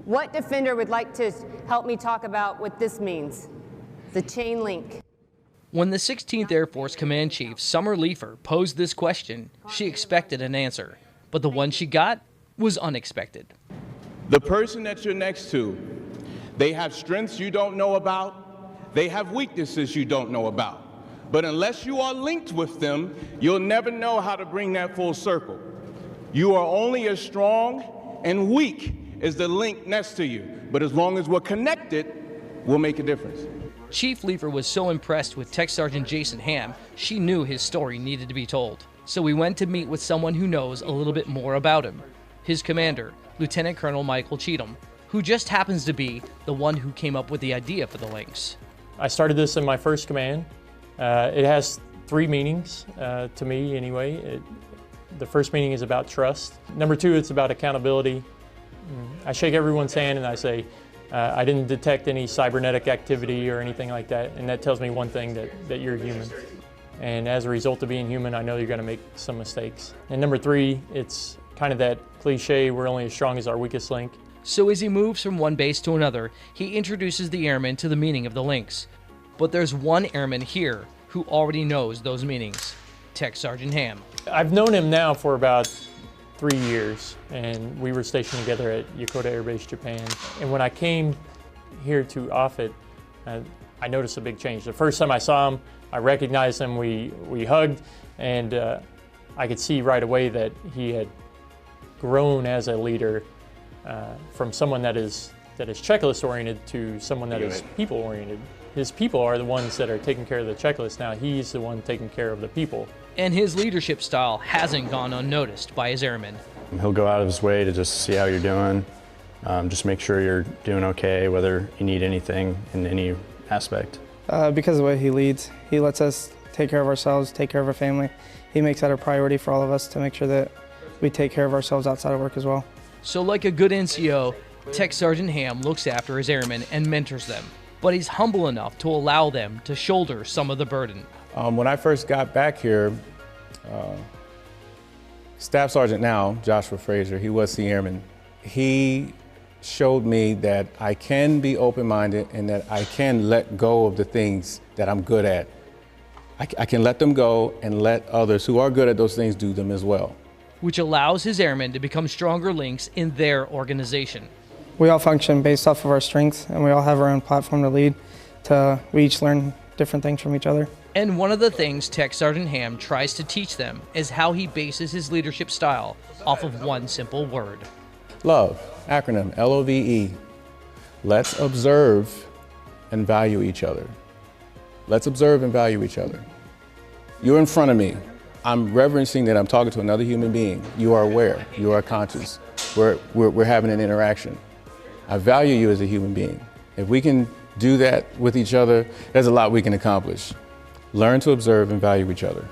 What defender would like to help me talk about what this means? The chain link. When the 16th Air Force Command Chief, Summer Leifer, posed this question, she expected an answer. But the one she got was unexpected. The person that you're next to, they have strengths you don't know about. They have weaknesses you don't know about. But unless you are linked with them, you'll never know how to bring that full circle. You are only as strong and weak as the link next to you. But as long as we're connected, we'll make a difference. Chief Leifer was so impressed with Tech Sergeant Jason Hamm, she knew his story needed to be told. So we went to meet with someone who knows a little bit more about him. His commander, Lieutenant Colonel Michael Cheatham, who just happens to be the one who came up with the idea for the links. I started this in my first command. It has three meanings, to me anyway. The first meaning is about trust. Number two, it's about accountability. I shake everyone's hand and I say, I didn't detect any cybernetic activity or anything like that, and that tells me one thing, that you're human. And as a result of being human, I know you're going to make some mistakes. And number three, it's kind of that cliche, we're only as strong as our weakest link. So as he moves from one base to another, he introduces the airmen to the meaning of the links. But there's one airman here who already knows those meanings, Tech Sergeant Hamm. I've known him now for about 3 years, and we were stationed together at Yokota Air Base, Japan. And when I came here to Offutt, I noticed a big change. The first time I saw him, I recognized him, we hugged, and I could see right away that he had grown as a leader from someone that is checklist-oriented to someone that is people-oriented. His people are the ones that are taking care of the checklist. Now he's the one taking care of the people. And his leadership style hasn't gone unnoticed by his airmen. He'll go out of his way to just see how you're doing, just make sure you're doing okay, whether you need anything in any aspect. Because of the way he leads, he lets us take care of ourselves, take care of our family. He makes that a priority for all of us to make sure that we take care of ourselves outside of work as well. So like a good NCO, Tech Sergeant Hamm looks after his airmen and mentors them. But he's humble enough to allow them to shoulder some of the burden. When I first got back here, Staff Sergeant now, Joshua Frazier, he was the airman. He showed me that I can be open-minded and that I can let go of the things that I'm good at. I can let them go and let others who are good at those things do them as well. Which allows his airmen to become stronger links in their organization. We all function based off of our strengths, and we all have our own platform to lead. We each learn different things from each other. And one of the things Tech Sergeant Hamm tries to teach them is how he bases his leadership style off of one simple word. Love, acronym, LOVE. Let's observe and value each other. Let's observe and value each other. You're in front of me. I'm reverencing that I'm talking to another human being. You are aware, you are conscious. We're having an interaction. I value you as a human being. If we can do that with each other, there's a lot we can accomplish. Learn to observe and value each other.